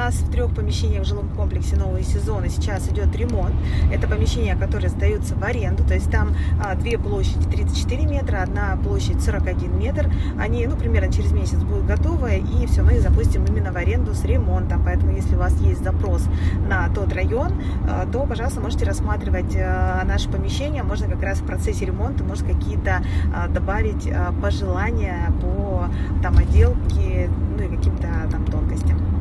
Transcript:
нас в 3 помещениях в жилом комплексе «Новые сезоны» сейчас идет ремонт. Это помещения, которые сдаются в аренду, то есть там 2 площади 34 метра, 1 площадь 41 метр. Они, примерно через месяц будут готовы, и все, мы их запустим именно в аренду с ремонтом. Поэтому, если у вас есть запрос на тот район, то, пожалуйста, можете рассматривать наше помещение. Можно как раз в процессе ремонта, может, какие-то добавить пожелания по отделке, и каким-то тонкостям.